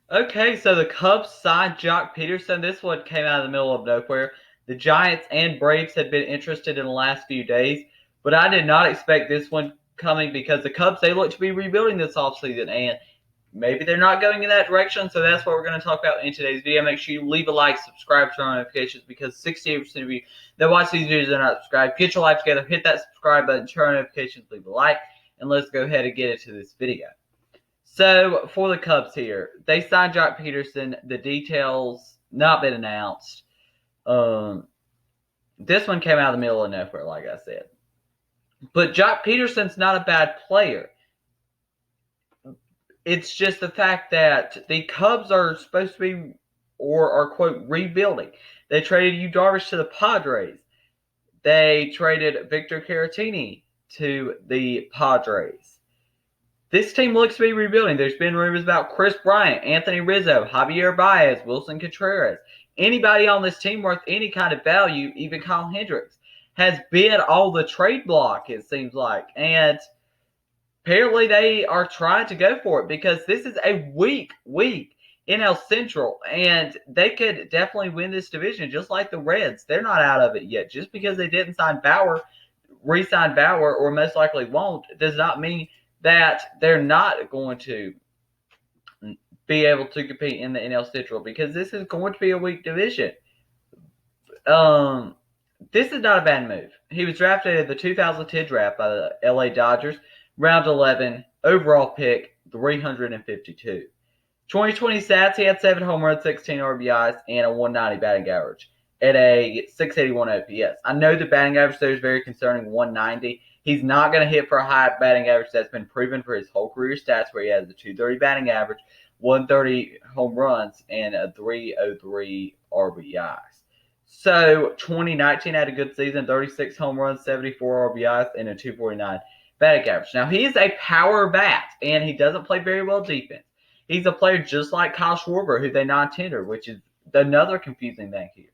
Okay, so the Cubs signed Joc Pederson. This one came out of the middle of nowhere. The Giants and Braves had been interested in the last few days, but I did not expect this one coming because the Cubs, they look to be rebuilding this offseason, and maybe they're not going in that direction, so that's what we're going to talk about in today's video. Make sure you leave a like, subscribe, turn on notifications, because 68% of you that watch these videos are not subscribed. Get your life together, hit that subscribe button, turn on notifications, leave a like, and let's go ahead and get into this video. So for the Cubs here, they signed Joc Pederson. The details not been announced. This one came out of the middle of nowhere, like I said. But Joc Pederson's not a bad player. It's just the fact that the Cubs are supposed to be, or are, quote, rebuilding. They traded Yu Darvish to the Padres. They traded Victor Caratini to the Padres. This team looks to be rebuilding. There's been rumors about Chris Bryant, Anthony Rizzo, Javier Baez, Wilson Contreras. Anybody on this team worth any kind of value, even Kyle Hendricks, has bid all the trade block, it seems like. And apparently they are trying to go for it because this is a weak NL Central, and they could definitely win this division just like the Reds. They're not out of it yet. Just because they didn't sign Bauer, re-sign Bauer, or most likely won't, does not mean that they're not going to be able to compete in the NL Central because this is going to be a weak division. This is not a bad move. He was drafted in the 2010 draft by the LA Dodgers, round 11, overall pick 352. 2020 stats, he had 7 home runs, 16 RBIs, and a 190 batting average at a 681 OPS. I know the batting average there is very concerning, 190. He's not going to hit for a high batting average. That's been proven for his whole career stats, where he has a 230 batting average, 130 home runs, and a 303 RBIs. So 2019 had a good season, 36 home runs, 74 RBIs, and a 249 batting average. Now, he is a power bat, and he doesn't play very well defense. He's a player just like Kyle Schwarber, who they non-tendered, which is another confusing thing here.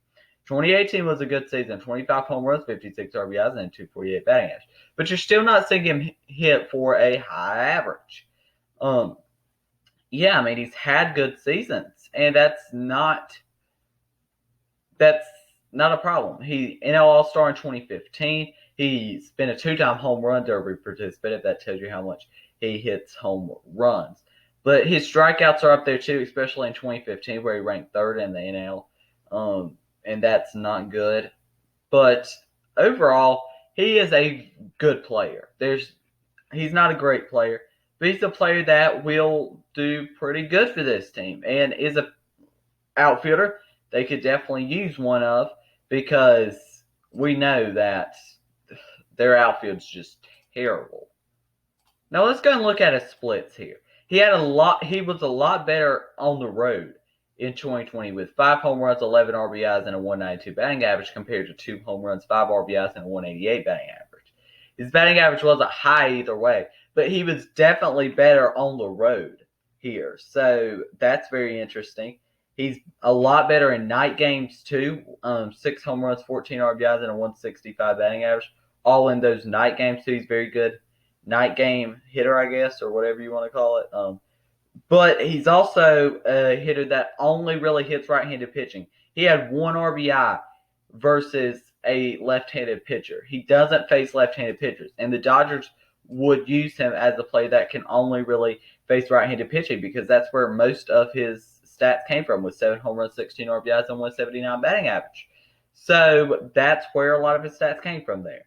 2018 was a good season, 25 home runs, 56 RBIs, and a 248 batting average. But you're still not seeing him hit for a high average. Yeah, I mean, he's had good seasons, and that's not a problem. He NL All-Star in 2015. He's been a 2-time home run derby participant, if that tells you how much he hits home runs. But his strikeouts are up there too, especially in 2015, where he ranked 3rd in the NL. And that's not good. But overall, he is a good player. He's not a great player, but he's a player that will do pretty good for this team, and is a outfielder they could definitely use one of, because we know that their outfield's just terrible. Now let's go and look at his splits here. He was a lot better on the road in 2020 with 5 home runs, 11 RBIs, and a 192 batting average compared to 2 home runs, 5 RBIs, and a 188 batting average. His batting average wasn't high either way, but he was definitely better on the road here. So that's very interesting. He's a lot better in night games too. 6 home runs, 14 RBIs, and a 165 batting average. All in those night games too. He's very good night game hitter, I guess, or whatever you want to call it. But he's also a hitter that only really hits right-handed pitching. He had 1 RBI versus a left-handed pitcher. He doesn't face left-handed pitchers, and the Dodgers would use him as a player that can only really face right-handed pitching, because that's where most of his stats came from, with 7 home runs, 16 RBIs, and 179 batting average. So that's where a lot of his stats came from there.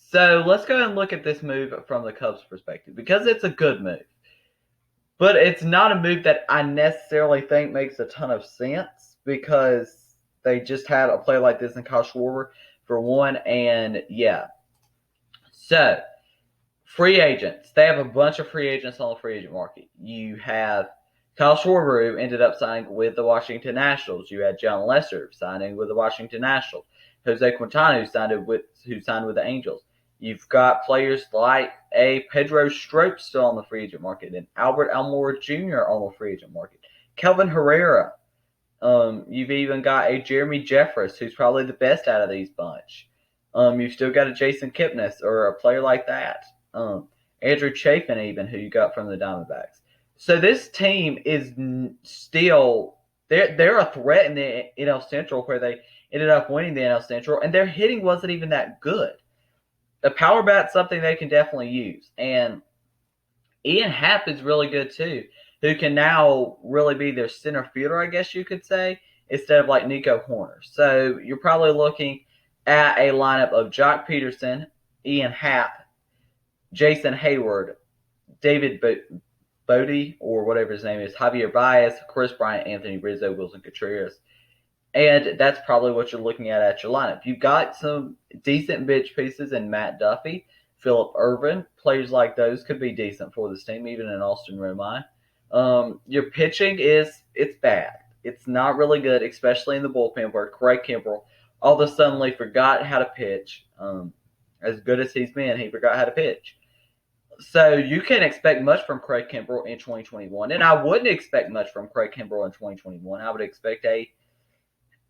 So let's go and look at this move from the Cubs' perspective, because it's a good move. But it's not a move that I necessarily think makes a ton of sense, because they just had a player like this in Kyle Schwarber, for one, and yeah. So, free agents. They have a bunch of free agents on the free agent market. You have Kyle Schwarber, who ended up signing with the Washington Nationals. You had John Lester signing with the Washington Nationals. Jose Quintana, who signed with the Angels. You've got players like a Pedro Strop still on the free agent market, and Albert Almora Jr. on the free agent market. Kelvin Herrera. You've even got a Jeremy Jeffress, who's probably the best out of these bunch. You've still got a Jason Kipnis, or a player like that. Andrew Chafin, even, who you got from the Diamondbacks. So this team is still they're a threat in the NL Central, where they ended up winning the NL Central, and their hitting wasn't even that good. The power bat's something they can definitely use, and Ian Happ is really good too, who can now really be their center fielder, I guess you could say, instead of like Nico Horner. So you're probably looking at a lineup of Joc Pederson, Ian Happ, Jason Hayward, David Bodie, or whatever his name is, Javier Baez, Chris Bryant, Anthony Rizzo, Wilson Contreras. And that's probably what you're looking at your lineup. You've got some decent bench pieces in Matt Duffy, Phillip Ervin. Players like those could be decent for this team, even in Austin Romine. Your pitching it's bad. It's not really good, especially in the bullpen where Craig Kimbrell all of a sudden forgot how to pitch. As good as he's been, he forgot how to pitch. So you can't expect much from Craig Kimbrell in 2021. And I wouldn't expect much from Craig Kimbrell in 2021. I would expect a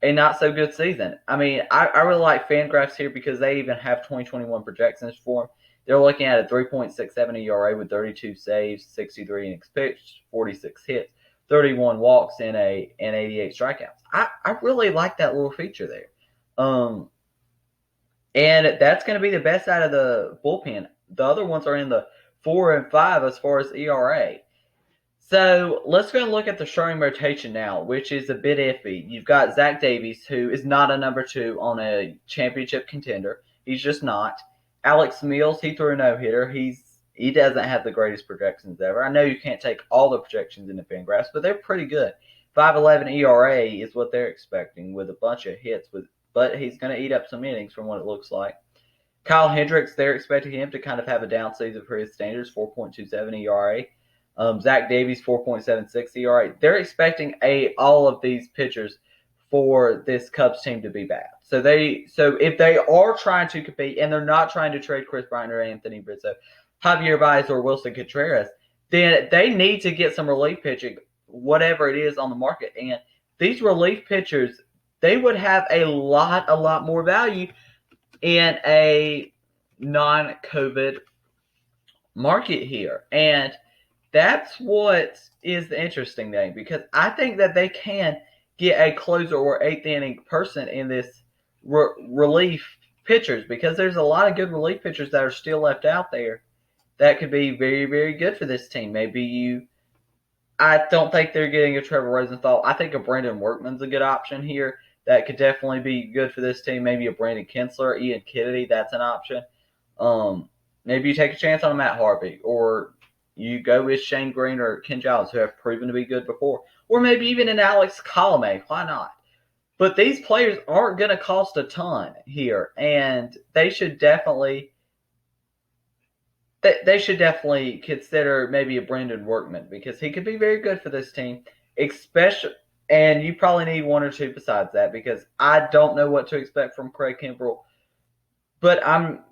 not so good season. I mean, I really like Fangraphs here because they even have 2021 projections for him. They're looking at a 3.67 ERA with 32 saves, 63 innings pitched, 46 hits, 31 walks, and 88 strikeouts. I really like that little feature there. And that's going to be the best out of the bullpen. The other ones are in the 4 and 5 as far as ERA. So let's go and look at the starting rotation now, which is a bit iffy. You've got Zach Davies, who is not a number 2 on a championship contender. He's just not. Alex Mills, he threw a no-hitter. He doesn't have the greatest projections ever. I know you can't take all the projections in the Fangraphs, but they're pretty good. 5.11 ERA is what they're expecting with a bunch of hits, but he's going to eat up some innings from what it looks like. Kyle Hendricks, they're expecting him to kind of have a down season for his standards, 4.27 ERA. Zach Davies, 4.76 ERA. They're expecting all of these pitchers for this Cubs team to be bad. So if they are trying to compete and they're not trying to trade Chris Bryant or Anthony Rizzo, Javier Baez or Wilson Contreras, then they need to get some relief pitching, whatever it is on the market. And these relief pitchers, they would have a lot more value in a non-COVID market here. And that's what is the interesting thing, because I think that they can get a closer or 8th inning person in this relief pitchers, because there's a lot of good relief pitchers that are still left out there that could be very, very good for this team. I don't think they're getting a Trevor Rosenthal. I think a Brandon Workman's a good option here that could definitely be good for this team. Maybe a Brandon Kinsler, Ian Kennedy, that's an option. Maybe you take a chance on a Matt Harvey, or you go with Shane Green or Ken Giles, who have proven to be good before. Or maybe even an Alex Colomé. Why not? But these players aren't going to cost a ton here, and they should definitely consider maybe a Brandon Workman, because he could be very good for this team, especially. And you probably need one or two besides that, because I don't know what to expect from Craig Kimbrell. But I'm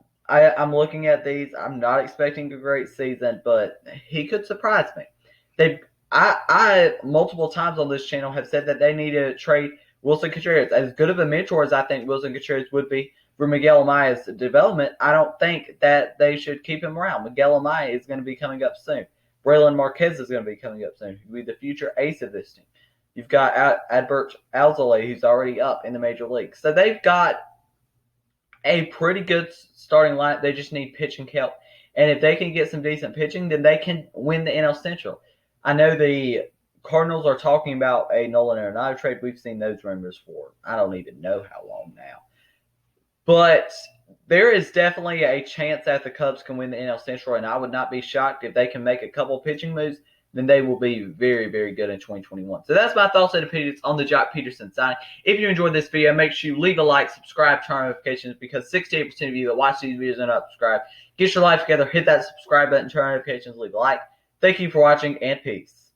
looking at these. I'm not expecting a great season, but he could surprise me. I multiple times on this channel have said that they need to trade Wilson Contreras. As good of a mentor as I think Wilson Contreras would be for Miguel Amaya's development, I don't think that they should keep him around. Miguel Amaya is going to be coming up soon. Braylon Marquez is going to be coming up soon. He'll be the future ace of this team. You've got Adbert Alzolay, who's already up in the major leagues. So they've got a pretty good starting line. They just need pitching help. And if they can get some decent pitching, then they can win the NL Central. I know the Cardinals are talking about a Nolan Arenado trade. We've seen those rumors for I don't even know how long now. But there is definitely a chance that the Cubs can win the NL Central, and I would not be shocked if they can make a couple pitching moves. Then they will be very, very good in 2021. So that's my thoughts and opinions on the Joc Pederson signing. If you enjoyed this video, make sure you leave a like, subscribe, turn on notifications, because 68% of you that watch these videos are not subscribed. Get your life together, hit that subscribe button, turn on notifications, leave a like. Thank you for watching, and peace.